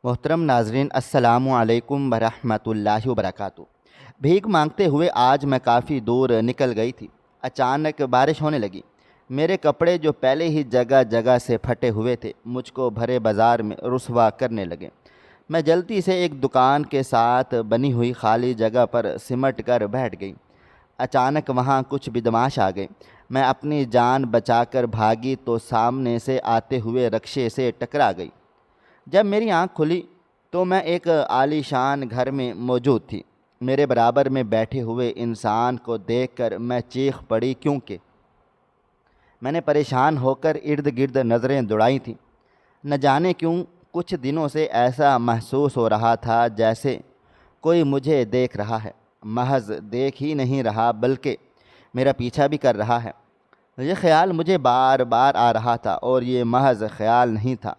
محترم ناظرین، السلام علیکم ورحمۃ اللہ وبرکاتہ۔ بھیک مانگتے ہوئے آج میں کافی دور نکل گئی تھی۔ اچانک بارش ہونے لگی۔ میرے کپڑے جو پہلے ہی جگہ جگہ سے پھٹے ہوئے تھے مجھ کو بھرے بازار میں رسوا کرنے لگے۔ میں جلدی سے ایک دکان کے ساتھ بنی ہوئی خالی جگہ پر سمٹ کر بیٹھ گئی۔ اچانک وہاں کچھ بدماش آ گئے۔ میں اپنی جان بچا کر بھاگی تو سامنے سے آتے ہوئے رکشے سے ٹکرا گئی۔ جب میری آنکھ کھلی تو میں ایک عالی شان گھر میں موجود تھی۔ میرے برابر میں بیٹھے ہوئے انسان کو دیکھ کر میں چیخ پڑی، کیونکہ میں نے پریشان ہو کر ارد گرد نظریں دوڑائی تھیں۔ نہ جانے کیوں کچھ دنوں سے ایسا محسوس ہو رہا تھا جیسے کوئی مجھے دیکھ رہا ہے، محض دیکھ ہی نہیں رہا بلکہ میرا پیچھا بھی کر رہا ہے۔ یہ خیال مجھے بار بار آ رہا تھا، اور یہ محض خیال نہیں تھا،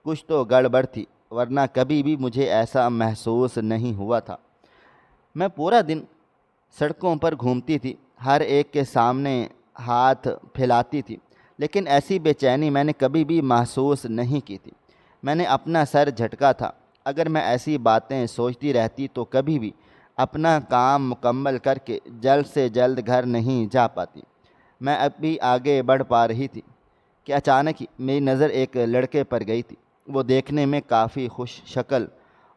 کچھ تو گڑبڑ تھی، ورنہ کبھی بھی مجھے ایسا محسوس نہیں ہوا تھا۔ میں پورا دن سڑکوں پر گھومتی تھی، ہر ایک کے سامنے ہاتھ پھیلاتی تھی، لیکن ایسی بے چینی میں نے کبھی بھی محسوس نہیں کی تھی۔ میں نے اپنا سر جھٹکا تھا۔ اگر میں ایسی باتیں سوچتی رہتی تو کبھی بھی اپنا کام مکمل کر کے جلد سے جلد گھر نہیں جا پاتی۔ میں اب بھی آگے بڑھ پا رہی تھی کہ اچانک ہی میری نظر ایک لڑکے پر گئی تھی۔ وہ دیکھنے میں کافی خوش شکل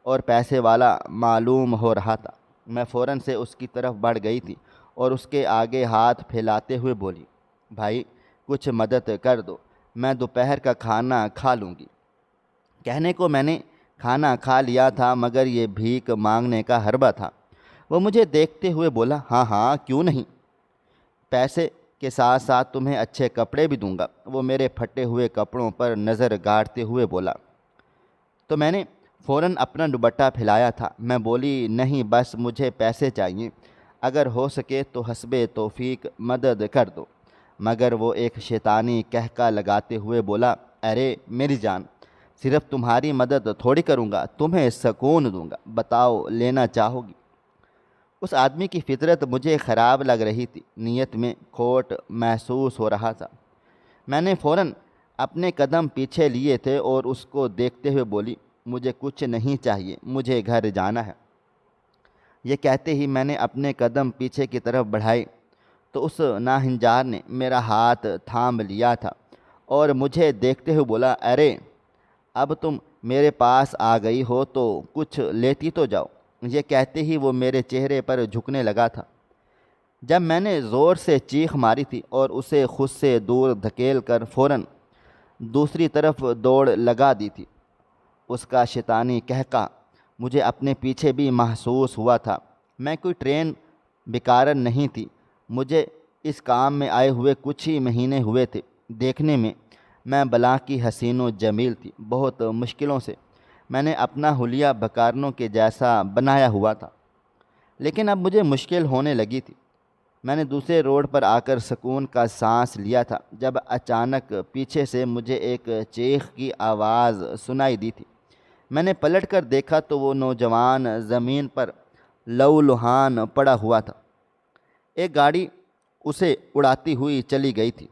اور پیسے والا معلوم ہو رہا تھا۔ میں فوراً سے اس کی طرف بڑھ گئی تھی اور اس کے آگے ہاتھ پھیلاتے ہوئے بولی، بھائی کچھ مدد کر دو، میں دوپہر کا کھانا کھا لوں گی۔ کہنے کو میں نے کھانا کھا لیا تھا، مگر یہ بھیک مانگنے کا حربہ تھا۔ وہ مجھے دیکھتے ہوئے بولا، ہاں ہاں کیوں نہیں، پیسے کے ساتھ ساتھ تمہیں اچھے کپڑے بھی دوں گا۔ وہ میرے پھٹے ہوئے کپڑوں پر نظر گاڑتے ہوئے بولا، تو میں نے فوراً اپنا دوپٹہ پھیلایا تھا۔ میں بولی، نہیں بس مجھے پیسے چاہیے، اگر ہو سکے تو حسب توفیق مدد کر دو۔ مگر وہ ایک شیطانی کہکا لگاتے ہوئے بولا، ارے میری جان، صرف تمہاری مدد تھوڑی کروں گا، تمہیں سکون دوں گا، بتاؤ لینا چاہو گی؟ اس آدمی کی فطرت مجھے خراب لگ رہی تھی، نیت میں کھوٹ محسوس ہو رہا تھا۔ میں نے فوراً اپنے قدم پیچھے لیے تھے اور اس کو دیکھتے ہوئے بولی، مجھے کچھ نہیں چاہیے، مجھے گھر جانا ہے۔ یہ کہتے ہی میں نے اپنے قدم پیچھے کی طرف بڑھائے تو اس ناہنجار نے میرا ہاتھ تھام لیا تھا اور مجھے دیکھتے ہوئے بولا، ارے اب تم میرے پاس آ گئی ہو تو کچھ لیتی تو جاؤ۔ یہ کہتے ہی وہ میرے چہرے پر جھکنے لگا تھا۔ جب میں نے زور سے چیخ ماری تھی اور اسے خود سے دور دھکیل کر فوراً دوسری طرف دوڑ لگا دی تھی، اس کا شیطانی کہکا مجھے اپنے پیچھے بھی محسوس ہوا تھا۔ میں کوئی ٹرین بیکارن نہیں تھی، مجھے اس کام میں آئے ہوئے کچھ ہی مہینے ہوئے تھے۔ دیکھنے میں بلا کی حسین و جمیل تھی۔ بہت مشکلوں سے میں نے اپنا حلیہ بکارنوں کے جیسا بنایا ہوا تھا، لیکن اب مجھے مشکل ہونے لگی تھی۔ میں نے دوسرے روڈ پر آ کر سکون کا سانس لیا تھا جب اچانک پیچھے سے مجھے ایک چیخ کی آواز سنائی دی تھی۔ میں نے پلٹ کر دیکھا تو وہ نوجوان زمین پر لہولہان پڑا ہوا تھا۔ ایک گاڑی اسے اڑاتی ہوئی چلی گئی تھی۔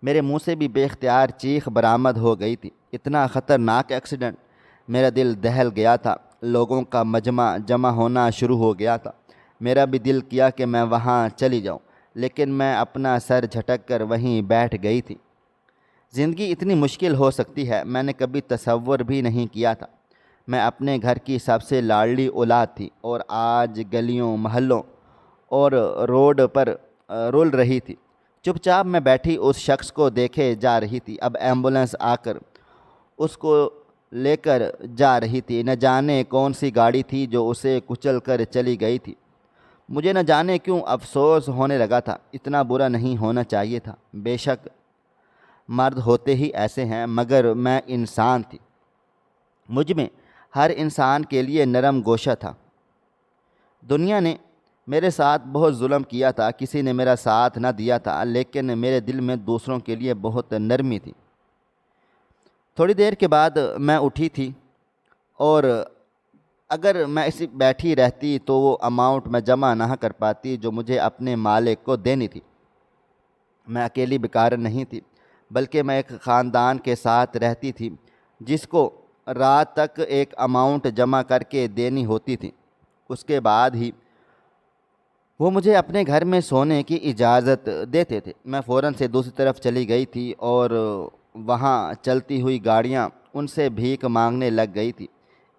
میرے منہ سے بھی بے اختیار چیخ برآمد ہو گئی تھی۔ اتنا خطرناک ایکسیڈنٹ! میرا دل دہل گیا تھا۔ لوگوں کا مجمع جمع ہونا شروع ہو گیا تھا۔ میرا بھی دل کیا کہ میں وہاں چلی جاؤں، لیکن میں اپنا سر جھٹک کر وہیں بیٹھ گئی تھی۔ زندگی اتنی مشکل ہو سکتی ہے، میں نے کبھی تصور بھی نہیں کیا تھا۔ میں اپنے گھر کی سب سے لاڈلی اولاد تھی اور آج گلیوں محلوں اور روڈ پر رول رہی تھی۔ چپ چاپ میں بیٹھی اس شخص کو دیکھے جا رہی تھی۔ اب ایمبولنس آ کر اس کو لے کر جا رہی تھی۔ نہ جانے کون سی گاڑی تھی جو اسے کچل کر چلی گئی تھی۔ مجھے نہ جانے کیوں افسوس ہونے لگا تھا۔ اتنا برا نہیں ہونا چاہیے تھا۔ بے شک مرد ہوتے ہی ایسے ہیں، مگر میں انسان تھی۔ مجھ میں ہر انسان کے لیے نرم گوشہ تھا۔ دنیا نے میرے ساتھ بہت ظلم کیا تھا، کسی نے میرا ساتھ نہ دیا تھا، لیکن میرے دل میں دوسروں کے لیے بہت نرمی تھی۔ تھوڑی دیر کے بعد میں اٹھی تھی، اور اگر میں ایسی بیٹھی رہتی تو وہ اماؤنٹ میں جمع نہ کر پاتی جو مجھے اپنے مالک کو دینی تھی۔ میں اکیلی بیکار نہیں تھی، بلکہ میں ایک خاندان کے ساتھ رہتی تھی جس کو رات تک ایک اماؤنٹ جمع کر کے دینی ہوتی تھی۔ اس کے بعد ہی وہ مجھے اپنے گھر میں سونے کی اجازت دیتے تھے۔ میں فوراً سے دوسری طرف چلی گئی تھی اور وہاں چلتی ہوئی گاڑیاں ان سے بھیک مانگنے لگ گئی تھی۔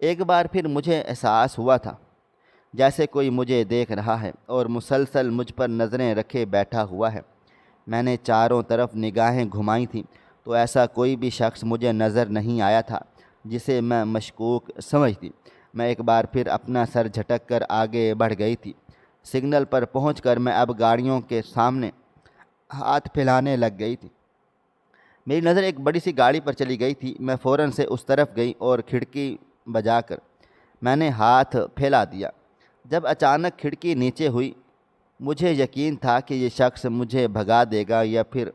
ایک بار پھر مجھے احساس ہوا تھا جیسے کوئی مجھے دیکھ رہا ہے اور مسلسل مجھ پر نظریں رکھے بیٹھا ہوا ہے۔ میں نے چاروں طرف نگاہیں گھمائی تھیں تو ایسا کوئی بھی شخص مجھے نظر نہیں آیا تھا جسے میں مشکوک سمجھتی۔ میں ایک بار پھر اپنا سر جھٹک کر آگے بڑھ گئی تھی۔ سگنل پر پہنچ کر میں اب گاڑیوں کے سامنے ہاتھ پھیلانے لگ گئی تھی۔ میری نظر ایک بڑی سی گاڑی پر چلی گئی تھی۔ میں فوراً سے اس طرف گئی اور کھڑکی بجا کر میں نے ہاتھ پھیلا دیا۔ جب اچانک کھڑکی نیچے ہوئی، مجھے یقین تھا کہ یہ شخص مجھے بھگا دے گا یا پھر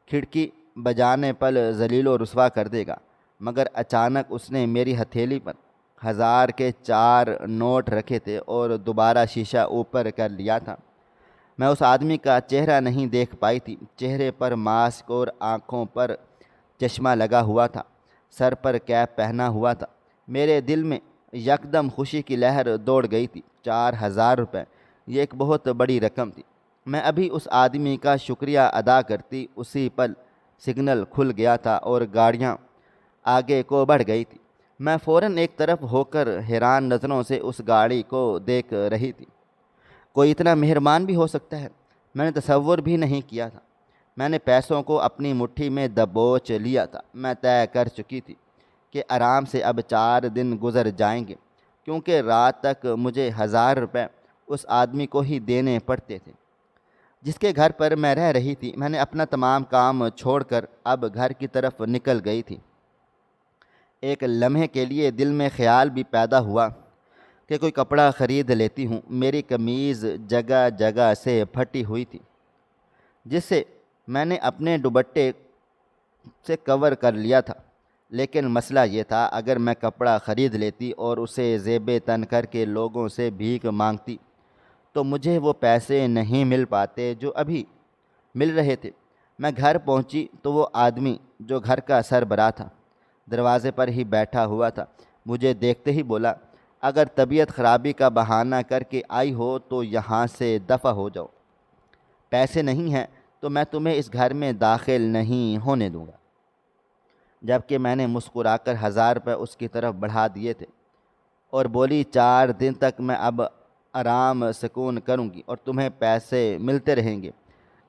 کھڑکی بجانے پر ذلیل و رسوا کر دے گا، مگر اچانک اس نے میری ہتھیلی پر 1000 کے 4 نوٹ رکھے تھے اور دوبارہ شیشہ اوپر کر لیا تھا۔ میں اس آدمی کا چہرہ نہیں دیکھ پائی تھی۔ چہرے پر ماسک اور آنکھوں پر چشمہ لگا ہوا تھا، سر پر کیپ پہنا ہوا تھا۔ میرے دل میں یکدم خوشی کی لہر دوڑ گئی تھی۔ 4000 روپے، یہ ایک بہت بڑی رقم تھی۔ میں ابھی اس آدمی کا شکریہ ادا کرتی، اسی پل سگنل کھل گیا تھا اور گاڑیاں آگے کو بڑھ گئی تھی۔ میں فوراً ایک طرف ہو کر حیران نظروں سے اس گاڑی کو دیکھ رہی تھی۔ کوئی اتنا مہربان بھی ہو سکتا ہے؟ میں نے تصور بھی نہیں کیا تھا۔ میں نے پیسوں کو اپنی مٹھی میں دبوچ لیا تھا۔ میں طے کر چکی تھی کہ آرام سے اب 4 دن گزر جائیں گے، کیونکہ رات تک مجھے 1000 روپے اس آدمی کو ہی دینے پڑتے تھے جس کے گھر پر میں رہ رہی تھی۔ میں نے اپنا تمام کام چھوڑ کر اب گھر کی طرف نکل گئی تھی۔ ایک لمحے کے لیے دل میں خیال بھی پیدا ہوا کہ کوئی کپڑا خرید لیتی ہوں۔ میری قمیض جگہ جگہ سے پھٹی ہوئی تھی جس سے میں نے اپنے دوپٹے سے کور کر لیا تھا، لیکن مسئلہ یہ تھا اگر میں کپڑا خرید لیتی اور اسے زیب تن کر کے لوگوں سے بھیک مانگتی تو مجھے وہ پیسے نہیں مل پاتے جو ابھی مل رہے تھے۔ میں گھر پہنچی تو وہ آدمی جو گھر کا سربراہ تھا دروازے پر ہی بیٹھا ہوا تھا۔ مجھے دیکھتے ہی بولا، اگر طبیعت خرابی کا بہانہ کر کے آئی ہو تو یہاں سے دفع ہو جاؤ۔ پیسے نہیں ہیں تو میں تمہیں اس گھر میں داخل نہیں ہونے دوں گا۔ جبکہ میں نے مسکرا کر 1000 روپے اس کی طرف بڑھا دیے تھے اور بولی، 4 دن تک میں اب آرام سکون کروں گی اور تمہیں پیسے ملتے رہیں گے،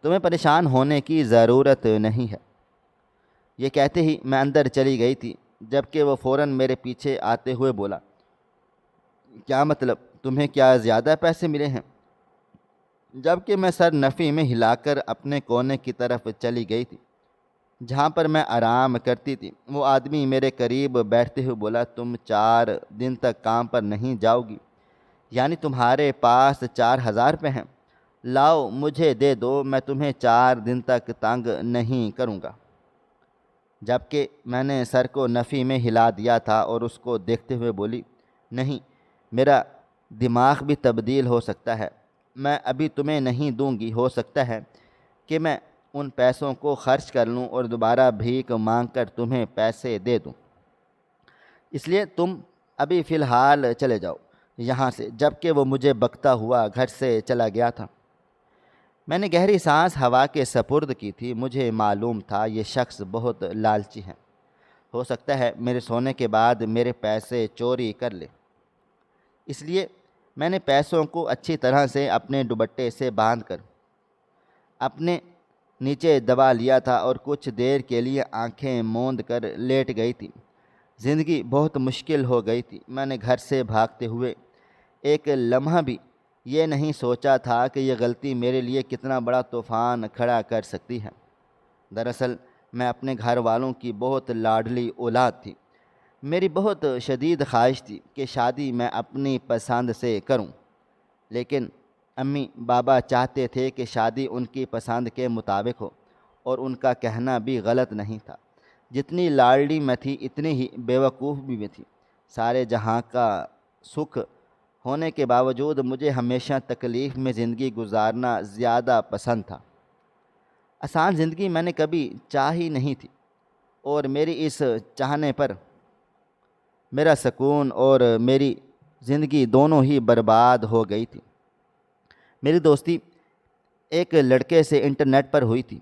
تمہیں پریشان ہونے کی ضرورت نہیں ہے۔ یہ کہتے ہی میں اندر چلی گئی تھی، جبکہ وہ فوراً میرے پیچھے آتے ہوئے بولا، کیا مطلب، تمہیں کیا زیادہ پیسے ملے ہیں؟ جبکہ میں سر نفی میں ہلا کر اپنے کونے کی طرف چلی گئی تھی جہاں پر میں آرام کرتی تھی۔ وہ آدمی میرے قریب بیٹھتے ہوئے بولا، تم 4 دن تک کام پر نہیں جاؤ گی، یعنی تمہارے پاس 4000 روپے ہیں؟ لاؤ مجھے دے دو، میں تمہیں 4 دن تک تنگ نہیں کروں گا۔ جبکہ میں نے سر کو نفی میں ہلا دیا تھا اور اس کو دیکھتے ہوئے بولی، نہیں، میرا دماغ بھی تبدیل ہو سکتا ہے، میں ابھی تمہیں نہیں دوں گی۔ ہو سکتا ہے کہ میں ان پیسوں کو خرچ کر لوں اور دوبارہ بھیک مانگ کر تمہیں پیسے دے دوں، اس لیے تم ابھی فی الحال چلے جاؤ یہاں سے۔ جبکہ وہ مجھے بکتا ہوا گھر سے چلا گیا تھا۔ میں نے گہری سانس ہوا کے سپرد کی تھی۔ مجھے معلوم تھا یہ شخص بہت لالچی ہے، ہو سکتا ہے میرے سونے کے بعد میرے پیسے چوری کر لے، اس لیے میں نے پیسوں کو اچھی طرح سے اپنے دوپٹے سے باندھ کر اپنے نیچے دبا لیا تھا اور کچھ دیر کے لیے آنکھیں موند کر لیٹ گئی تھی۔ زندگی بہت مشکل ہو گئی تھی۔ میں نے گھر سے بھاگتے ہوئے ایک لمحہ بھی یہ نہیں سوچا تھا کہ یہ غلطی میرے لیے کتنا بڑا طوفان کھڑا کر سکتی ہے۔ دراصل میں اپنے گھر والوں کی بہت لاڈلی اولاد تھی۔ میری بہت شدید خواہش تھی کہ شادی میں اپنی پسند سے کروں، لیکن امی بابا چاہتے تھے کہ شادی ان کی پسند کے مطابق ہو، اور ان کا کہنا بھی غلط نہیں تھا۔ جتنی لاڈلی میں تھی اتنی ہی بیوقوف بھی میں تھی۔ سارے جہاں کا سکھ ہونے کے باوجود مجھے ہمیشہ تکلیف میں زندگی گزارنا زیادہ پسند تھا۔ آسان زندگی میں نے کبھی چاہی نہیں تھی، اور میری اس چاہنے پر میرا سکون اور میری زندگی دونوں ہی برباد ہو گئی تھی۔ میری دوستی ایک لڑکے سے انٹرنیٹ پر ہوئی تھی۔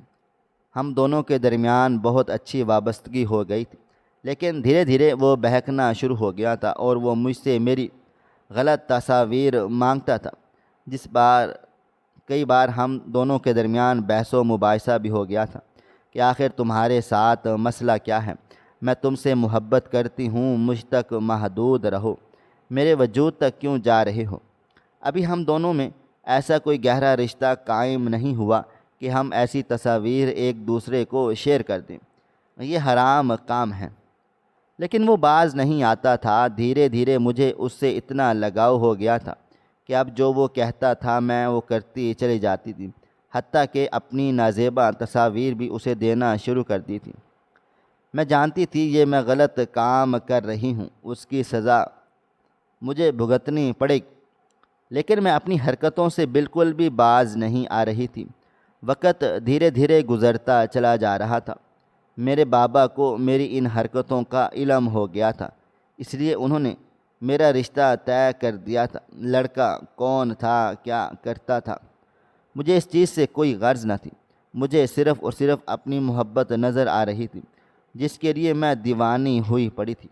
ہم دونوں کے درمیان بہت اچھی وابستگی ہو گئی تھی، لیکن دھیرے دھیرے وہ بہکنا شروع ہو گیا تھا اور وہ مجھ سے میری غلط تصاویر مانگتا تھا۔ کئی بار ہم دونوں کے درمیان بحث و مباحثہ بھی ہو گیا تھا کہ آخر تمہارے ساتھ مسئلہ کیا ہے؟ میں تم سے محبت کرتی ہوں، مجھ تک محدود رہو، میرے وجود تک کیوں جا رہے ہو؟ ابھی ہم دونوں میں ایسا کوئی گہرا رشتہ قائم نہیں ہوا کہ ہم ایسی تصاویر ایک دوسرے کو شیئر کر دیں۔ یہ حرام کام ہے۔ لیکن وہ باز نہیں آتا تھا۔ دھیرے دھیرے مجھے اس سے اتنا لگاؤ ہو گیا تھا کہ اب جو وہ کہتا تھا میں وہ کرتی چلی جاتی تھی، حتیٰ کہ اپنی نازیبا تصاویر بھی اسے دینا شروع کر دی تھی۔ میں جانتی تھی یہ میں غلط کام کر رہی ہوں، اس کی سزا مجھے بھگتنی پڑے گی، لیکن میں اپنی حرکتوں سے بالکل بھی باز نہیں آ رہی تھی۔ وقت دھیرے دھیرے گزرتا چلا جا رہا تھا۔ میرے بابا کو میری ان حرکتوں کا علم ہو گیا تھا، اس لیے انہوں نے میرا رشتہ طے کر دیا تھا۔ لڑکا کون تھا، کیا کرتا تھا، مجھے اس چیز سے کوئی غرض نہ تھی۔ مجھے صرف اور صرف اپنی محبت نظر آ رہی تھی، جس کے لیے میں دیوانی ہوئی پڑی تھی۔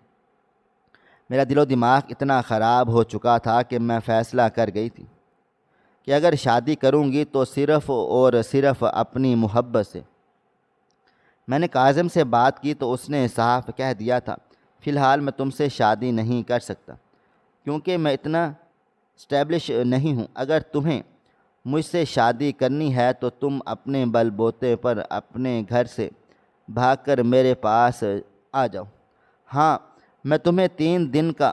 میرا دل و دماغ اتنا خراب ہو چکا تھا کہ میں فیصلہ کر گئی تھی کہ اگر شادی کروں گی تو صرف اور صرف اپنی محبت سے۔ میں نے کاظم سے بات کی تو اس نے صاف کہہ دیا تھا، فی الحال میں تم سے شادی نہیں کر سکتا، کیونکہ میں اتنا اسٹیبلش نہیں ہوں۔ اگر تمہیں مجھ سے شادی کرنی ہے تو تم اپنے بل بوتے پر اپنے گھر سے بھاگ کر میرے پاس آ جاؤ۔ ہاں، میں تمہیں 3 دن کا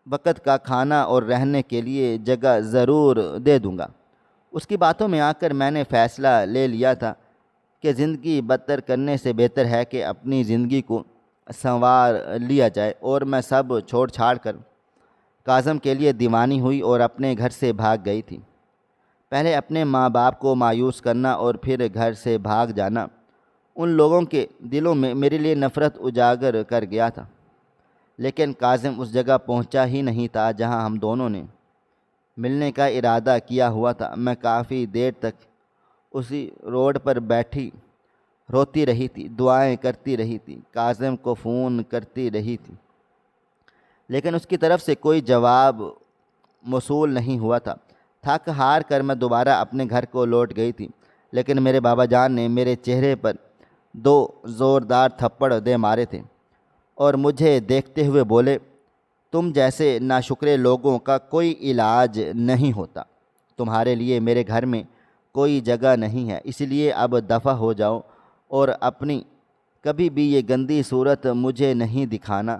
وقت کا کھانا اور رہنے کے لیے جگہ ضرور دے دوں گا۔ اس کی باتوں میں آ کر میں نے فیصلہ لے لیا تھا کہ زندگی بدتر کرنے سے بہتر ہے کہ اپنی زندگی کو سنوار لیا جائے، اور میں سب چھوڑ چھاڑ کر کاظم کے لیے دیوانی ہوئی اور اپنے گھر سے بھاگ گئی تھی۔ پہلے اپنے ماں باپ کو مایوس کرنا اور پھر گھر سے بھاگ جانا ان لوگوں کے دلوں میں میرے لیے نفرت اجاگر کر گیا تھا۔ لیکن کاظم اس جگہ پہنچا ہی نہیں تھا جہاں ہم دونوں نے ملنے کا ارادہ کیا ہوا تھا۔ میں کافی دیر تک اسی روڈ پر بیٹھی روتی رہی تھی، دعائیں کرتی رہی تھی، کاظم کو فون کرتی رہی تھی، لیکن اس کی طرف سے کوئی جواب موصول نہیں ہوا تھا۔ تھک ہار کر میں دوبارہ اپنے گھر کو لوٹ گئی تھی، لیکن میرے بابا جان نے میرے چہرے پر 2 زوردار تھپڑ دے مارے تھے اور مجھے دیکھتے ہوئے بولے، تم جیسے ناشکرے لوگوں کا کوئی علاج نہیں ہوتا، تمہارے لیے میرے گھر میں کوئی جگہ نہیں ہے، اس لیے اب دفع ہو جاؤ اور اپنی کبھی بھی یہ گندی صورت مجھے نہیں دکھانا،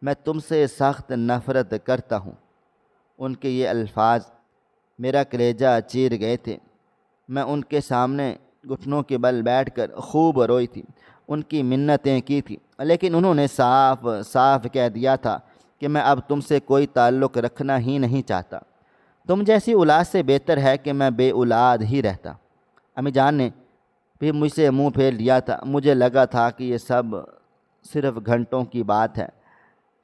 میں تم سے سخت نفرت کرتا ہوں۔ ان کے یہ الفاظ میرا کلیجہ چیر گئے تھے۔ میں ان کے سامنے گھٹنوں کے بل بیٹھ کر خوب روئی تھی، ان کی منتیں کی تھی، لیکن انہوں نے صاف صاف کہہ دیا تھا کہ میں اب تم سے کوئی تعلق رکھنا ہی نہیں چاہتا، تم جیسی اولاد سے بہتر ہے کہ میں بے اولاد ہی رہتا۔ امی جان نے بھی مجھ سے منہ پھیر لیا تھا۔ مجھے لگا تھا کہ یہ سب صرف گھنٹوں کی بات ہے،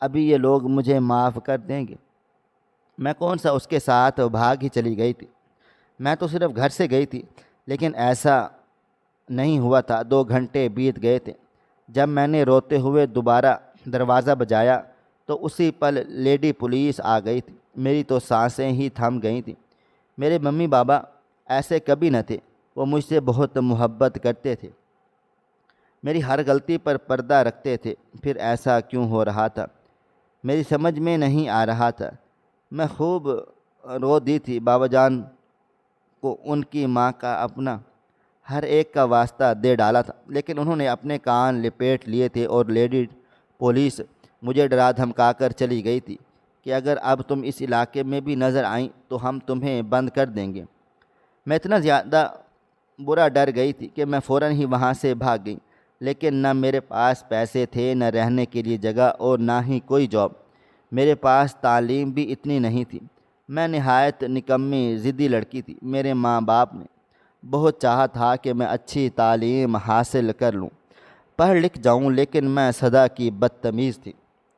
ابھی یہ لوگ مجھے معاف کر دیں گے۔ میں کون سا اس کے ساتھ بھاگ ہی چلی گئی تھی، میں تو صرف گھر سے گئی تھی، لیکن ایسا نہیں ہوا تھا۔ 2 گھنٹے بیت گئے تھے۔ جب میں نے روتے ہوئے دوبارہ دروازہ بجایا تو اسی پل لیڈی پولیس آ گئی تھی۔ میری تو سانسیں ہی تھم گئی تھیں۔ میرے ممی بابا ایسے کبھی نہ تھے، وہ مجھ سے بہت محبت کرتے تھے، میری ہر غلطی پر پردہ رکھتے تھے، پھر ایسا کیوں ہو رہا تھا میری سمجھ میں نہیں آ رہا تھا۔ میں خوب رو دی تھی۔ بابا جان کو ان کی ماں کا اپنا ہر ایک کا واسطہ دے ڈالا تھا، لیکن انہوں نے اپنے کان لپیٹ لیے تھے اور لیڈی پولیس مجھے ڈرا دھمکا کر چلی گئی تھی کہ اگر اب تم اس علاقے میں بھی نظر آئیں تو ہم تمہیں بند کر دیں گے۔ میں اتنا زیادہ برا ڈر گئی تھی کہ میں فوراً ہی وہاں سے بھاگ گئی، لیکن نہ میرے پاس پیسے تھے، نہ رہنے کے لیے جگہ، اور نہ ہی کوئی جاب۔ میرے پاس تعلیم بھی اتنی نہیں تھی۔ میں نہایت نکمی ضدی لڑکی تھی۔ میرے ماں باپ نے بہت چاہا تھا کہ میں اچھی تعلیم حاصل کر لوں، پڑھ لکھ جاؤں، لیکن میں سدا کی بدتمیز تھی۔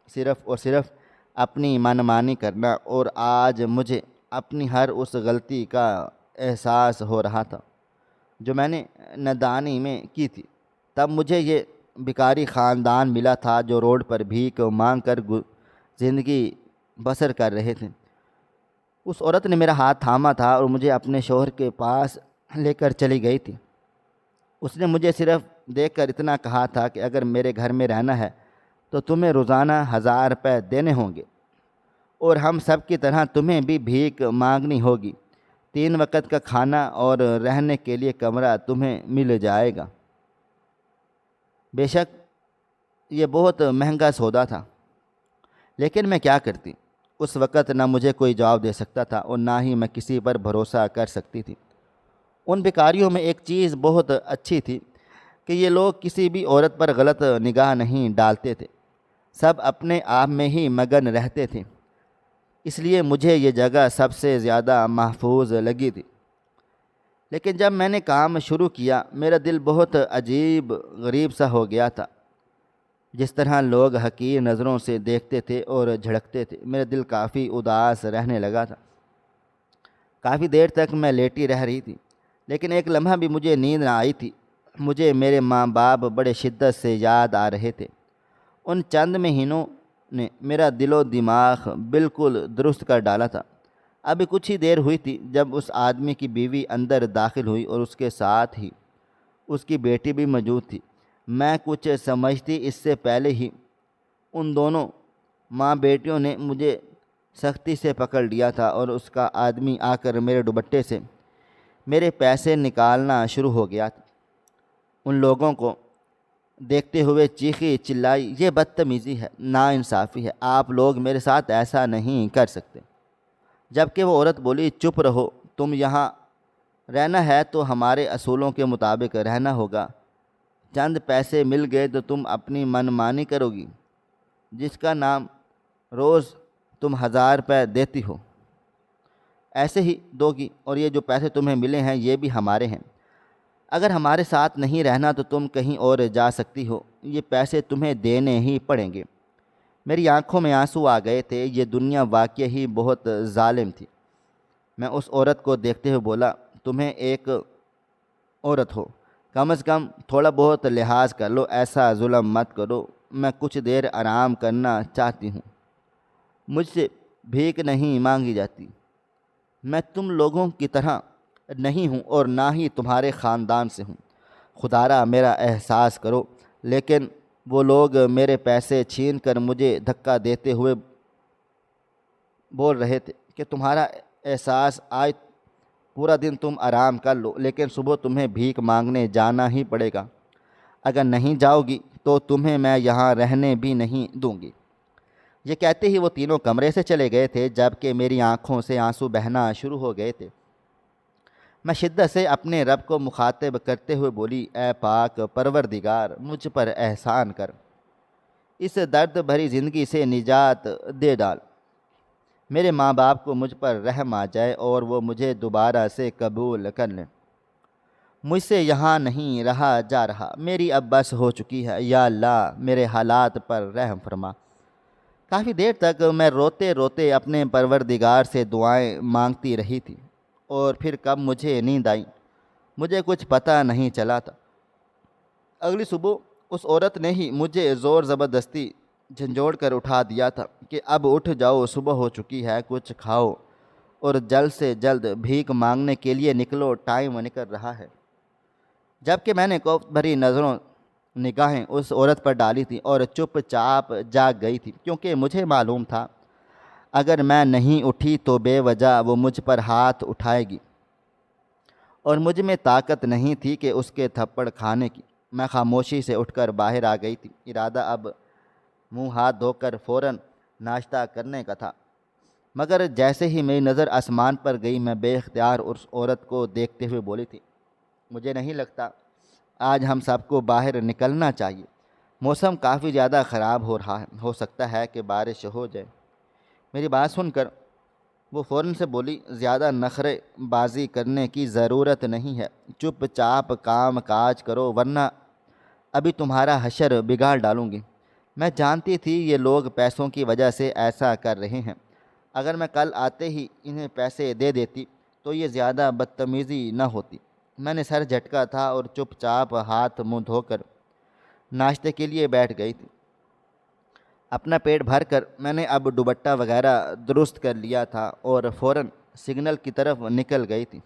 صرف اور صرف اپنی منمانی کرنا، اور آج مجھے اپنی ہر اس غلطی کا احساس ہو رہا تھا جو میں نے نادانی میں کی تھی۔ تب مجھے یہ بھکاری خاندان ملا تھا جو روڈ پر بھیک مانگ کر زندگی بسر کر رہے تھے۔ اس عورت نے میرا ہاتھ تھاما تھا اور مجھے اپنے شوہر کے پاس لے کر چلی گئی تھی۔ اس نے مجھے صرف دیکھ کر اتنا کہا تھا کہ اگر میرے گھر میں رہنا ہے تو تمہیں روزانہ 1000 روپے دینے ہوں گے، اور ہم سب کی طرح تمہیں بھی بھیک مانگنی ہوگی۔ 3 وقت کا کھانا اور رہنے کے لیے کمرہ تمہیں مل جائے گا۔ بے شک یہ بہت مہنگا سودا تھا، لیکن میں کیا کرتی؟ اس وقت نہ مجھے کوئی جواب دے سکتا تھا اور نہ ہی میں کسی پر بھروسہ کر سکتی تھی۔ ان بھکاریوں میں ایک چیز بہت اچھی تھی کہ یہ لوگ کسی بھی عورت پر غلط نگاہ نہیں ڈالتے تھے، سب اپنے آپ میں ہی مگن رہتے تھے، اس لیے مجھے یہ جگہ سب سے زیادہ محفوظ لگی تھی۔ لیکن جب میں نے کام شروع کیا میرا دل بہت عجیب غریب سا ہو گیا تھا۔ جس طرح لوگ حقیر نظروں سے دیکھتے تھے اور جھڑکتے تھے، میرا دل کافی اداس رہنے لگا تھا۔ کافی دیر تک میں لیٹی رہ رہی تھی، لیکن ایک لمحہ بھی مجھے نیند نہ آئی تھی۔ مجھے میرے ماں باپ بڑے شدت سے یاد آ رہے تھے۔ ان چند مہینوں نے میرا دل و دماغ بالکل درست کر ڈالا تھا۔ ابھی کچھ ہی دیر ہوئی تھی جب اس آدمی کی بیوی اندر داخل ہوئی اور اس کے ساتھ ہی اس کی بیٹی بھی موجود تھی۔ میں کچھ سمجھتی اس سے پہلے ہی ان دونوں ماں بیٹیوں نے مجھے سختی سے پکڑ لیا تھا، اور اس کا آدمی آ کر میرے دوپٹے سے میرے پیسے نکالنا شروع ہو گیا تھا۔ ان لوگوں کو دیکھتے ہوئے چیخی چلائی، یہ بدتمیزی ہے، ناانصافی ہے، آپ لوگ میرے ساتھ ایسا نہیں کر سکتے۔ جبکہ وہ عورت بولی، چپ رہو، تم یہاں رہنا ہے تو ہمارے اصولوں کے مطابق رہنا ہوگا۔ چند پیسے مل گئے تو تم اپنی منمانی کرو گی، جس کا نام روز تم 1000 روپے دیتی ہو ایسے ہی دو گی، اور یہ جو پیسے تمہیں ملے ہیں یہ بھی ہمارے ہیں۔ اگر ہمارے ساتھ نہیں رہنا تو تم کہیں اور جا سکتی ہو، یہ پیسے تمہیں دینے ہی پڑیں گے۔ میری آنکھوں میں آنسو آ گئے تھے، یہ دنیا واقعی ہی بہت ظالم تھی۔ میں اس عورت کو دیکھتے ہوئے بولا، تمہیں ایک عورت ہو، کم از کم تھوڑا بہت لحاظ کر لو، ایسا ظلم مت کرو، میں کچھ دیر آرام کرنا چاہتی ہوں، مجھ سے بھیک نہیں مانگی جاتی، میں تم لوگوں کی طرح نہیں ہوں اور نہ ہی تمہارے خاندان سے ہوں، خدارا میرا احساس کرو۔ لیکن وہ لوگ میرے پیسے چھین کر مجھے دھکا دیتے ہوئے بول رہے تھے کہ تمہارا احساس آج پورا دن تم آرام کر لو، لیکن صبح تمہیں بھیک مانگنے جانا ہی پڑے گا، اگر نہیں جاؤ گی تو تمہیں میں یہاں رہنے بھی نہیں دوں گی۔ یہ کہتے ہی وہ تینوں کمرے سے چلے گئے تھے، جبکہ میری آنکھوں سے آنسو بہنا شروع ہو گئے تھے۔ میں شدت سے اپنے رب کو مخاطب کرتے ہوئے بولی، اے پاک پروردگار، مجھ پر احسان کر، اس درد بھری زندگی سے نجات دے ڈال، میرے ماں باپ کو مجھ پر رحم آ جائے اور وہ مجھے دوبارہ سے قبول کر لیں، مجھ سے یہاں نہیں رہا جا رہا، میری اب بس ہو چکی ہے، یا اللہ میرے حالات پر رحم فرما۔ کافی دیر تک میں روتے روتے اپنے پروردگار سے دعائیں مانگتی رہی تھی، اور پھر کب مجھے نیند آئی مجھے کچھ پتہ نہیں چلا تھا۔ اگلی صبح اس عورت نے ہی مجھے زور زبردستی جھنجھوڑ کر اٹھا دیا تھا کہ اب اٹھ جاؤ، صبح ہو چکی ہے، کچھ کھاؤ اور جلد سے جلد بھیک مانگنے کے لیے نکلو، ٹائم نکل رہا ہے۔ جبکہ میں نے کوفت بھری نگاہیں اس عورت پر ڈالی تھی اور چپ چاپ جاگ گئی تھی، کیونکہ مجھے معلوم تھا اگر میں نہیں اٹھی تو بے وجہ وہ مجھ پر ہاتھ اٹھائے گی، اور مجھ میں طاقت نہیں تھی کہ اس کے تھپڑ کھانے کی۔ میں خاموشی سے اٹھ کر باہر آ گئی تھی، ارادہ اب منہ ہاتھ دھو کر فوراً ناشتہ کرنے کا تھا، مگر جیسے ہی میری نظر آسمان پر گئی میں بے اختیار اس عورت کو دیکھتے ہوئے بولی تھی، مجھے نہیں لگتا آج ہم سب کو باہر نکلنا چاہیے، موسم کافی زیادہ خراب ہو رہا ہے، ہو سکتا ہے کہ بارش ہو جائے۔ میری بات سن کر وہ فوراً سے بولی، زیادہ نخرے بازی کرنے کی ضرورت نہیں ہے، چپ چاپ کام کاج کرو ورنہ ابھی تمہارا حشر بگاڑ ڈالوں گی۔ میں جانتی تھی یہ لوگ پیسوں کی وجہ سے ایسا کر رہے ہیں۔ اگر میں کل آتے ہی انہیں پیسے دے دیتی تو یہ زیادہ بدتمیزی نہ ہوتی۔ میں نے سر جھٹکا تھا اور چپ چاپ ہاتھ منہ دھو کر ناشتے کے لیے بیٹھ گئی تھی۔ اپنا پیٹ بھر کر میں نے اب دوپٹہ وغیرہ درست کر لیا تھا اور فوراً سگنل کی طرف نکل گئی تھی۔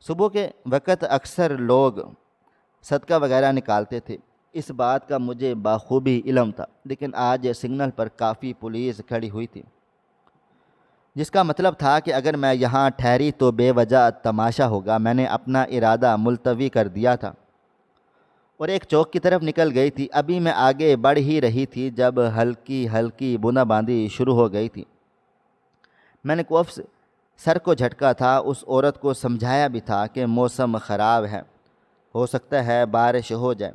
صبح کے وقت اکثر لوگ صدقہ وغیرہ نکالتے تھے، اس بات کا مجھے بخوبی علم تھا، لیکن آج سگنل پر کافی پولیس کھڑی ہوئی تھی، جس کا مطلب تھا کہ اگر میں یہاں ٹھہری تو بے وجہ تماشا ہوگا۔ میں نے اپنا ارادہ ملتوی کر دیا تھا اور ایک چوک کی طرف نکل گئی تھی۔ ابھی میں آگے بڑھ ہی رہی تھی جب ہلکی ہلکی بوندہ باندی شروع ہو گئی تھی۔ میں نے کوف سے سر کو جھٹکا تھا، اس عورت کو سمجھایا بھی تھا کہ موسم خراب ہے، ہو سکتا ہے بارش ہو جائے،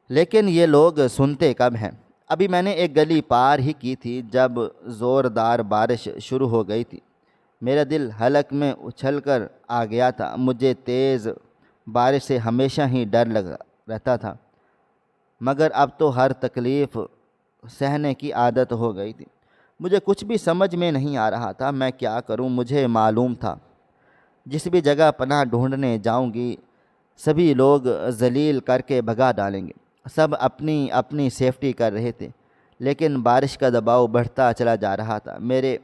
لیکن یہ لوگ سنتے کب ہیں۔ ابھی میں نے ایک گلی پار ہی کی تھی جب زوردار بارش شروع ہو گئی تھی۔ میرا دل حلق میں اچھل کر آ گیا تھا۔ مجھے تیز بارش سے ہمیشہ ہی ڈر لگا رہتا تھا، مگر اب تو ہر تکلیف سہنے کی عادت ہو گئی تھی۔ مجھے کچھ بھی سمجھ میں نہیں آ رہا تھا، میں کیا کروں؟ مجھے معلوم تھا جس بھی جگہ پناہ ڈھونڈنے جاؤں گی سبھی لوگ ذلیل کر کے بھگا ڈالیں گے۔ سب اپنی اپنی سیفٹی کر رہے تھے، لیکن بارش کا دباؤ بڑھتا چلا جا رہا تھا۔ میرے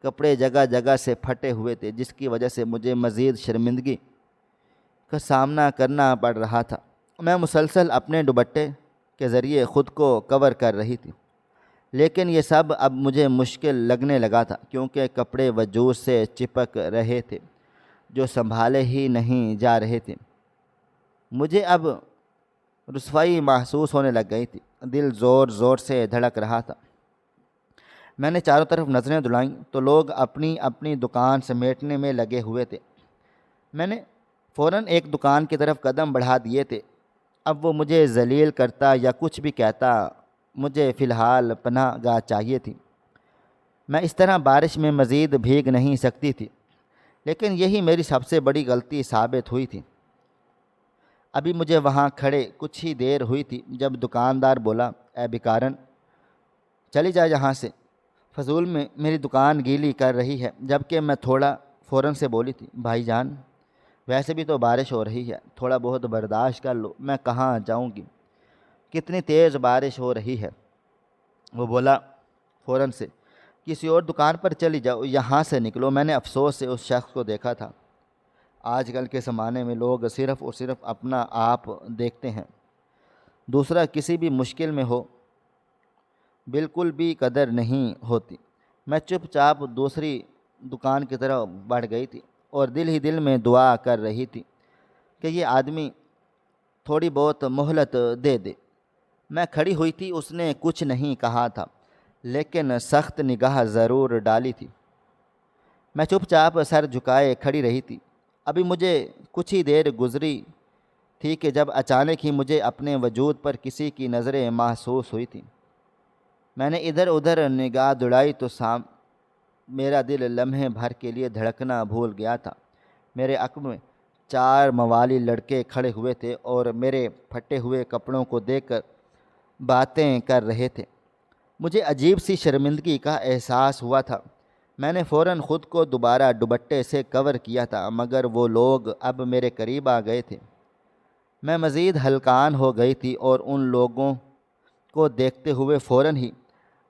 کپڑے جگہ جگہ سے پھٹے ہوئے تھے، جس کی وجہ سے مجھے مزید شرمندگی کا سامنا کرنا پڑ رہا تھا۔ میں مسلسل اپنے دوپٹے کے ذریعے خود کو کور کر رہی تھی، لیکن یہ سب اب مجھے مشکل لگنے لگا تھا، کیونکہ کپڑے وجود سے چپک رہے تھے جو سنبھالے ہی نہیں جا رہے تھے۔ مجھے اب رسوائی محسوس ہونے لگ گئی تھی، دل زور زور سے دھڑک رہا تھا۔ میں نے چاروں طرف نظریں دوڑائیں تو لوگ اپنی اپنی دکان سمیٹنے میں لگے ہوئے تھے۔ میں نے فوراً ایک دکان کی طرف قدم بڑھا دیے تھے۔ اب وہ مجھے ذلیل کرتا یا کچھ بھی کہتا، مجھے فی الحال پناہ گاہ چاہیے تھی۔ میں اس طرح بارش میں مزید بھیگ نہیں سکتی تھی، لیکن یہی میری سب سے بڑی غلطی ثابت ہوئی تھی۔ ابھی مجھے وہاں کھڑے کچھ ہی دیر ہوئی تھی جب دکاندار بولا، اے بیکارن، چلی جا یہاں سے، فضول میں میری دکان گیلی کر رہی ہے۔ جبکہ میں تھوڑا فوراً سے بولی تھی، بھائی جان، ویسے بھی تو بارش ہو رہی ہے، تھوڑا بہت برداشت کر لو، میں کہاں جاؤں گی، کتنی تیز بارش ہو رہی ہے۔ وہ بولا فوراً سے، کسی اور دکان پر چلی جاؤ، یہاں سے نکلو۔ میں نے افسوس سے اس شخص کو دیکھا تھا۔ آج کل کے زمانے میں لوگ صرف اور صرف اپنا آپ دیکھتے ہیں، دوسرا کسی بھی مشکل میں ہو بالکل بھی قدر نہیں ہوتی۔ میں چپ چاپ دوسری دکان کی طرف بڑھ گئی تھی اور دل ہی دل میں دعا کر رہی تھی کہ یہ آدمی تھوڑی بہت مہلت دے دے۔ میں کھڑی ہوئی تھی، اس نے کچھ نہیں کہا تھا، لیکن سخت نگاہ ضرور ڈالی تھی۔ میں چپ چاپ سر جھکائے کھڑی رہی تھی۔ ابھی مجھے کچھ ہی دیر گزری تھی کہ جب اچانک ہی مجھے اپنے وجود پر کسی کی نظریں محسوس ہوئی تھیں۔ میں نے ادھر ادھر نگاہ دوڑائی تو میرا دل لمحے بھر کے لیے دھڑکنا بھول گیا تھا۔ میرے عقب میں 4 موالی لڑکے کھڑے ہوئے تھے اور میرے پھٹے ہوئے کپڑوں کو دیکھ کر باتیں کر رہے تھے۔ مجھے عجیب سی شرمندگی کا احساس ہوا تھا۔ میں نے فوراً خود کو دوبارہ دوپٹے سے کور کیا تھا، مگر وہ لوگ اب میرے قریب آ گئے تھے۔ میں مزید ہلکان ہو گئی تھی اور ان لوگوں کو دیکھتے ہوئے فوراً ہی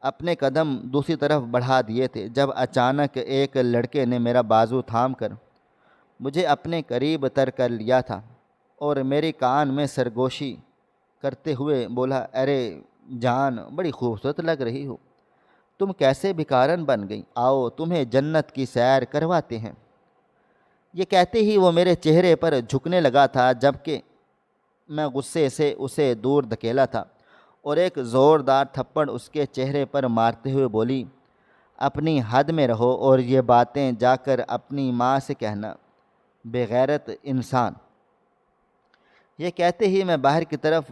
اپنے قدم دوسری طرف بڑھا دیے تھے جب اچانک ایک لڑکے نے میرا بازو تھام کر مجھے اپنے قریب تر کر لیا تھا اور میرے کان میں سرگوشی کرتے ہوئے بولا، ارے جان، بڑی خوبصورت لگ رہی ہو، تم کیسے بھکارن بن گئی، آؤ تمہیں جنت کی سیر کرواتے ہیں۔ یہ کہتے ہی وہ میرے چہرے پر جھکنے لگا تھا، جبکہ میں غصے سے اسے دور دھکیلا تھا اور ایک زوردار تھپڑ اس کے چہرے پر مارتے ہوئے بولی، اپنی حد میں رہو اور یہ باتیں جا کر اپنی ماں سے کہنا، بے غیرت انسان۔ یہ کہتے ہی میں باہر کی طرف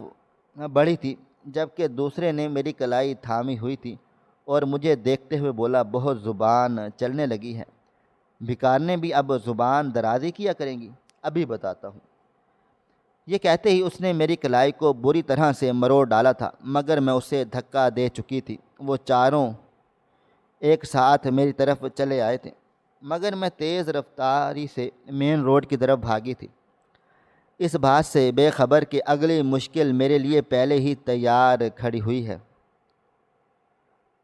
بڑھی تھی، جبکہ دوسرے نے میری کلائی تھامی ہوئی تھی اور مجھے دیکھتے ہوئے بولا، بہت زبان چلنے لگی ہے، بھکارنیں بھی اب زبان درازی کیا کریں گی، ابھی بتاتا ہوں۔ یہ کہتے ہی اس نے میری کلائی کو بری طرح سے مروڑ ڈالا تھا، مگر میں اسے دھکا دے چکی تھی۔ وہ چاروں ایک ساتھ میری طرف چلے آئے تھے، مگر میں تیز رفتاری سے مین روڈ کی طرف بھاگی تھی، اس بات سے بے خبر کہ اگلی مشکل میرے لیے پہلے ہی تیار کھڑی ہوئی ہے۔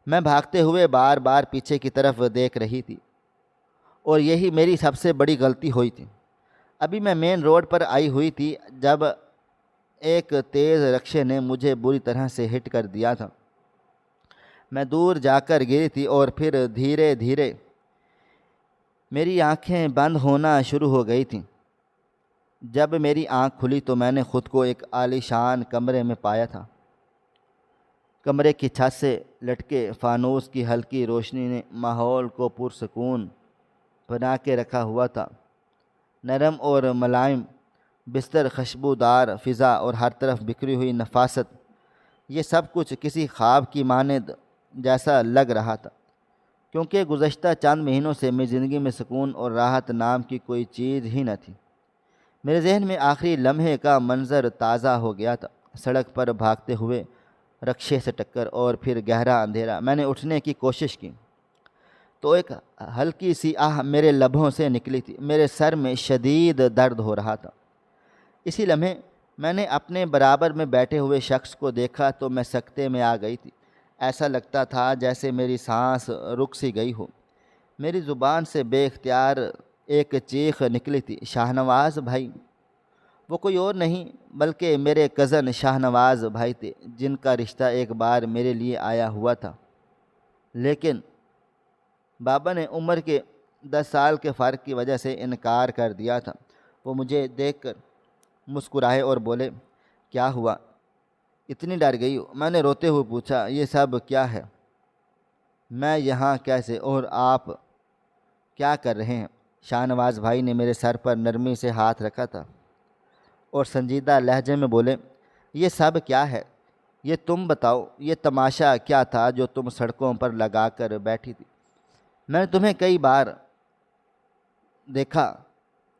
میں بھاگتے ہوئے بار بار پیچھے کی طرف دیکھ رہی تھی، اور یہی میری سب سے بڑی غلطی ہوئی تھی۔ ابھی میں مین روڈ پر آئی ہوئی تھی جب ایک تیز رکشے نے مجھے بری طرح سے ہٹ کر دیا تھا۔ میں دور جا کر گری تھی اور پھر دھیرے دھیرے میری آنکھیں بند ہونا شروع ہو گئی تھیں۔ جب میری آنکھ کھلی تو میں نے خود کو ایک عالیشان کمرے میں پایا تھا۔ کمرے کی چھت سے لٹکے فانوس کی ہلکی روشنی نے ماحول کو پرسکون بنا کے رکھا ہوا تھا۔ نرم اور ملائم بستر، خوشبودار فضا اور ہر طرف بکھری ہوئی نفاست، یہ سب کچھ کسی خواب کی مانند جیسا لگ رہا تھا، کیونکہ گزشتہ چند مہینوں سے میری زندگی میں سکون اور راحت نام کی کوئی چیز ہی نہ تھی۔ میرے ذہن میں آخری لمحے کا منظر تازہ ہو گیا تھا، سڑک پر بھاگتے ہوئے رکشے سے ٹکر اور پھر گہرا اندھیرا۔ میں نے اٹھنے کی کوشش کی تو ایک ہلکی سی آہ میرے لبوں سے نکلی تھی۔ میرے سر میں شدید درد ہو رہا تھا۔ اسی لمحے میں نے اپنے برابر میں بیٹھے ہوئے شخص کو دیکھا تو میں سکتے میں آ گئی تھی۔ ایسا لگتا تھا جیسے میری سانس رک سی گئی ہو۔ میری زبان سے بے اختیار ایک چیخ نکلی تھی، شاہنواز بھائی! وہ کوئی اور نہیں بلکہ میرے کزن شاہنواز بھائی تھے، جن کا رشتہ ایک بار میرے لیے آیا ہوا تھا، لیکن بابا نے عمر کے 10 سال کے فرق کی وجہ سے انکار کر دیا تھا۔ وہ مجھے دیکھ کر مسکرائے اور بولے، کیا ہوا؟ اتنی ڈر گئی ہو؟ میں نے روتے ہوئے پوچھا، یہ سب کیا ہے؟ میں یہاں کیسے اور آپ کیا کر رہے ہیں؟ شاہنواز بھائی نے میرے سر پر نرمی سے ہاتھ رکھا تھا اور سنجیدہ لہجے میں بولے، یہ سب کیا ہے؟ یہ تم بتاؤ، یہ تماشا کیا تھا جو تم سڑکوں پر لگا کر بیٹھی تھی؟ میں نے تمہیں کئی بار دیکھا،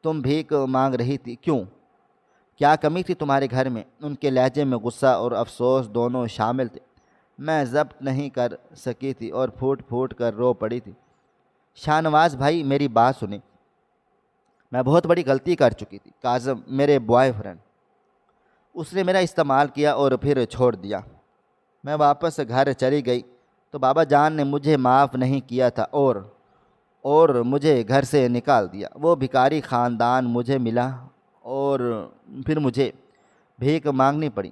تم بھیک مانگ رہی تھی، کیوں؟ کیا کمی تھی تمہارے گھر میں؟ ان کے لہجے میں غصہ اور افسوس دونوں شامل تھے۔ میں ضبط نہیں کر سکی تھی اور پھوٹ پھوٹ کر رو پڑی تھی۔ شاہنواز بھائی میری بات سنیں، میں بہت بڑی غلطی کر چکی تھی۔ کاظم میرے بوائے فرینڈ، اس نے میرا استعمال کیا اور پھر چھوڑ دیا۔ میں واپس گھر چلی گئی تو بابا جان نے مجھے معاف نہیں کیا تھا اور مجھے گھر سے نکال دیا۔ وہ بھکاری خاندان مجھے ملا اور پھر مجھے بھیک مانگنی پڑی۔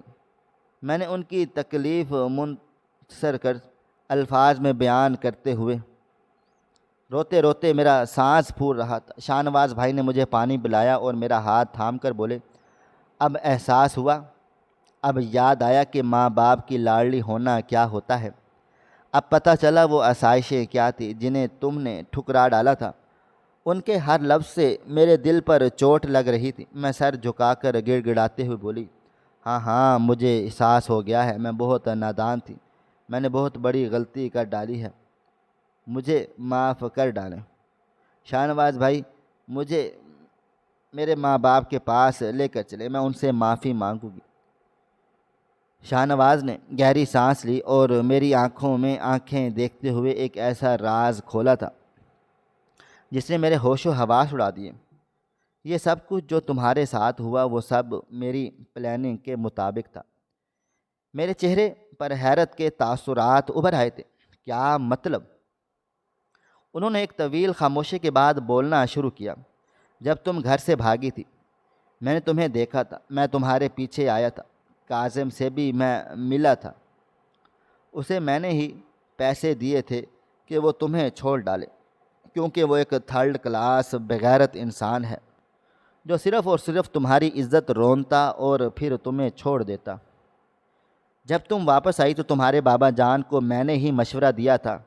میں نے ان کی تکلیف منتصر کر الفاظ میں بیان کرتے ہوئے روتے روتے میرا سانس پھول رہا تھا۔ شاہنواز بھائی نے مجھے پانی پلایا اور میرا ہاتھ تھام کر بولے، اب احساس ہوا، اب یاد آیا کہ ماں باپ کی لاڈلی ہونا کیا ہوتا ہے۔ اب پتہ چلا وہ آسائشیں کیا تھی جنہیں تم نے ٹھکرا ڈالا تھا۔ ان کے ہر لفظ سے میرے دل پر چوٹ لگ رہی تھی۔ میں سر جھکا کر گڑ گڑاتے ہوئے بولی، ہاں مجھے احساس ہو گیا ہے، میں بہت نادان تھی، میں نے بہت بڑی غلطی کر ڈالی ہے، مجھے معاف کر ڈالیں۔ شاہنواز بھائی مجھے میرے ماں باپ کے پاس لے کر چلے، میں ان سے معافی مانگوں گی۔ شاہنواز نے گہری سانس لی اور میری آنکھوں میں آنکھیں دیکھتے ہوئے ایک ایسا راز کھولا تھا جس نے میرے ہوش و حواس اڑا دیے۔ یہ سب کچھ جو تمہارے ساتھ ہوا وہ سب میری پلاننگ کے مطابق تھا۔ میرے چہرے پر حیرت کے تاثرات ابھر آئے تھے۔ کیا مطلب؟ انہوں نے ایک طویل خاموشی کے بعد بولنا شروع کیا۔ جب تم گھر سے بھاگی تھی میں نے تمہیں دیکھا تھا، میں تمہارے پیچھے آیا تھا، کاظم سے بھی میں ملا تھا، اسے میں نے ہی پیسے دیے تھے کہ وہ تمہیں چھوڑ ڈالے، کیونکہ وہ ایک تھرڈ کلاس بغیرت انسان ہے جو صرف اور صرف تمہاری عزت رونتا اور پھر تمہیں چھوڑ دیتا۔ جب تم واپس آئی تو تمہارے بابا جان کو میں نے ہی مشورہ دیا تھا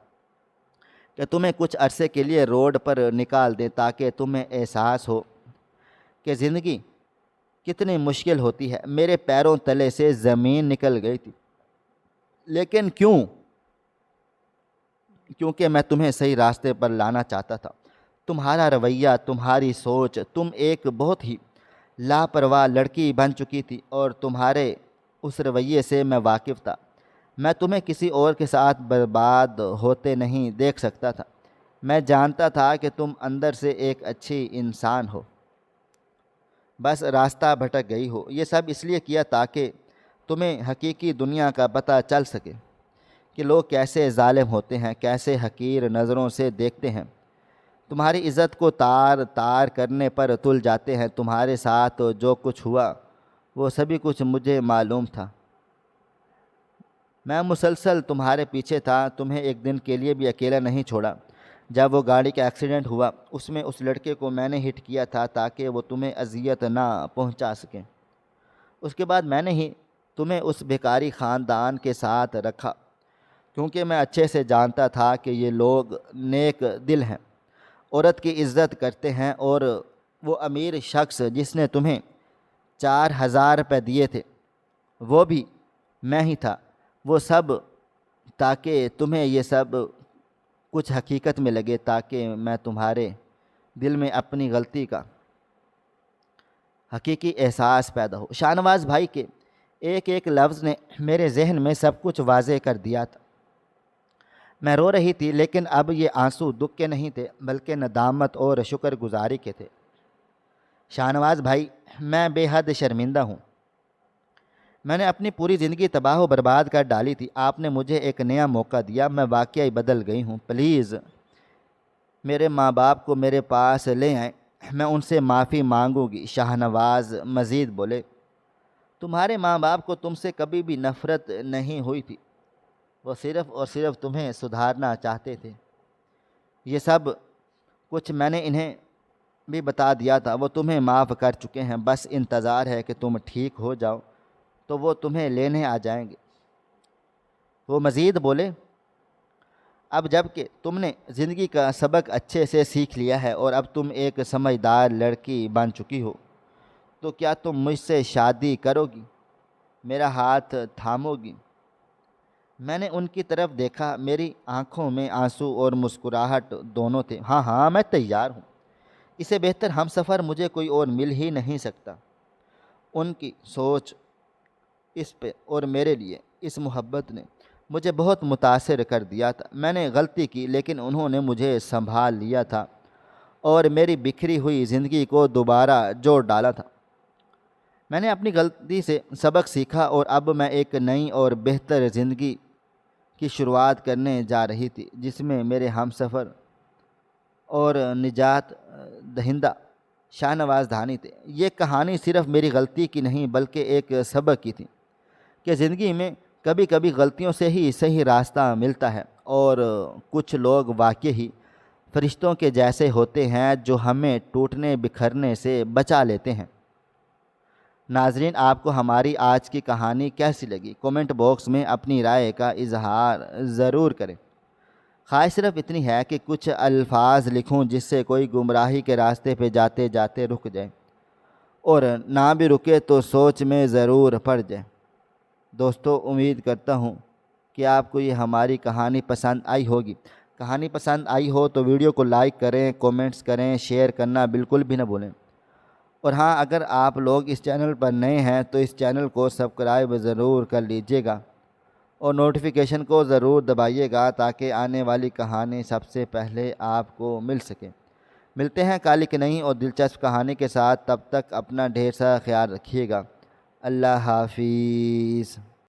کہ تمہیں کچھ عرصے کے لیے روڈ پر نکال دیں تاکہ تمہیں احساس ہو کہ زندگی کتنی مشکل ہوتی ہے۔ میرے پیروں تلے سے زمین نکل گئی تھی۔ لیکن کیوں؟ کیونکہ میں تمہیں صحیح راستے پر لانا چاہتا تھا۔ تمہارا رویہ، تمہاری سوچ، تم ایک بہت ہی لاپرواہ لڑکی بن چکی تھی اور تمہارے اس رویے سے میں واقف تھا۔ میں تمہیں کسی اور کے ساتھ برباد ہوتے نہیں دیکھ سکتا تھا۔ میں جانتا تھا کہ تم اندر سے ایک اچھی انسان ہو، بس راستہ بھٹک گئی ہو۔ یہ سب اس لیے کیا تاکہ تمہیں حقیقی دنیا کا پتہ چل سکے کہ لوگ کیسے ظالم ہوتے ہیں، کیسے حقیر نظروں سے دیکھتے ہیں، تمہاری عزت کو تار تار کرنے پر تل جاتے ہیں۔ تمہارے ساتھ جو کچھ ہوا وہ سبھی کچھ مجھے معلوم تھا۔ میں مسلسل تمہارے پیچھے تھا، تمہیں ایک دن کے لیے بھی اکیلا نہیں چھوڑا۔ جب وہ گاڑی کا ایکسیڈنٹ ہوا اس میں اس لڑکے کو میں نے ہٹ کیا تھا تاکہ وہ تمہیں اذیت نہ پہنچا سکیں۔ اس کے بعد میں نے ہی تمہیں اس بھیکاری خاندان کے ساتھ رکھا، کیونکہ میں اچھے سے جانتا تھا کہ یہ لوگ نیک دل ہیں، عورت کی عزت کرتے ہیں، اور وہ امیر شخص جس نے تمہیں 4,000 روپے دیے تھے وہ بھی میں ہی تھا۔ وہ سب تاکہ تمہیں یہ سب کچھ حقیقت میں لگے، تاکہ میں تمہارے دل میں اپنی غلطی کا حقیقی احساس پیدا ہو۔ شاہ نواز بھائی کے ایک ایک لفظ نے میرے ذہن میں سب کچھ واضح کر دیا تھا۔ میں رو رہی تھی، لیکن اب یہ آنسو دکھ کے نہیں تھے بلکہ ندامت اور شکر گزاری کے تھے۔ شاہ نواز بھائی، میں بے حد شرمندہ ہوں۔ میں نے اپنی پوری زندگی تباہ و برباد کر ڈالی تھی، آپ نے مجھے ایک نیا موقع دیا، میں واقعی بدل گئی ہوں۔ پلیز میرے ماں باپ کو میرے پاس لے آئیں، میں ان سے معافی مانگوں گی۔ شاہ نواز مزید بولے، تمہارے ماں باپ کو تم سے کبھی بھی نفرت نہیں ہوئی تھی، وہ صرف اور صرف تمہیں سدھارنا چاہتے تھے۔ یہ سب کچھ میں نے انہیں بھی بتا دیا تھا، وہ تمہیں معاف کر چکے ہیں، بس انتظار ہے کہ تم ٹھیک ہو جاؤ تو وہ تمہیں لینے آ جائیں گے۔ وہ مزید بولے، اب جب کہ تم نے زندگی کا سبق اچھے سے سیکھ لیا ہے اور اب تم ایک سمجھدار لڑکی بن چکی ہو، تو کیا تم مجھ سے شادی کرو گی، میرا ہاتھ تھامو گی؟ میں نے ان کی طرف دیکھا، میری آنکھوں میں آنسو اور مسکراہٹ دونوں تھے۔ ہاں ہاں، میں تیار ہوں، اسے بہتر ہم سفر مجھے کوئی اور مل ہی نہیں سکتا۔ ان کی سوچ اس پہ اور میرے لیے اس محبت نے مجھے بہت متاثر کر دیا تھا۔ میں نے غلطی کی، لیکن انہوں نے مجھے سنبھال لیا تھا اور میری بکھری ہوئی زندگی کو دوبارہ جوڑ ڈالا تھا۔ میں نے اپنی غلطی سے سبق سیکھا اور اب میں ایک نئی اور بہتر زندگی کی شروعات کرنے جا رہی تھی، جس میں میرے ہم سفر اور نجات دہندہ شاہ نواز دھانی تھے۔ یہ کہانی صرف میری غلطی کی نہیں بلکہ ایک سبق کی تھی کہ زندگی میں کبھی کبھی غلطیوں سے ہی صحیح راستہ ملتا ہے، اور کچھ لوگ واقعی فرشتوں کے جیسے ہوتے ہیں جو ہمیں ٹوٹنے بکھرنے سے بچا لیتے ہیں۔ ناظرین، آپ کو ہماری آج کی کہانی کیسی لگی؟ کومنٹ باکس میں اپنی رائے کا اظہار ضرور کریں۔ خواہش صرف اتنی ہے کہ کچھ الفاظ لکھوں جس سے کوئی گمراہی کے راستے پہ جاتے جاتے رک جائے، اور نہ بھی رکے تو سوچ میں ضرور پڑ جائے۔ دوستو، امید کرتا ہوں کہ آپ کو یہ ہماری کہانی پسند آئی ہوگی۔ کہانی پسند آئی ہو تو ویڈیو کو لائک کریں، کومنٹس کریں، شیئر کرنا بالکل بھی نہ بھولیں۔ اور ہاں، اگر آپ لوگ اس چینل پر نئے ہیں تو اس چینل کو سبسکرائب ضرور کر لیجئے گا اور نوٹیفیکیشن کو ضرور دبائیے گا تاکہ آنے والی کہانی سب سے پہلے آپ کو مل سکے۔ ملتے ہیں کل ایک نئی اور دلچسپ کہانی کے ساتھ، تب تک اپنا ڈھیر سارا خیال رکھیے گا۔ اللہ حافظ۔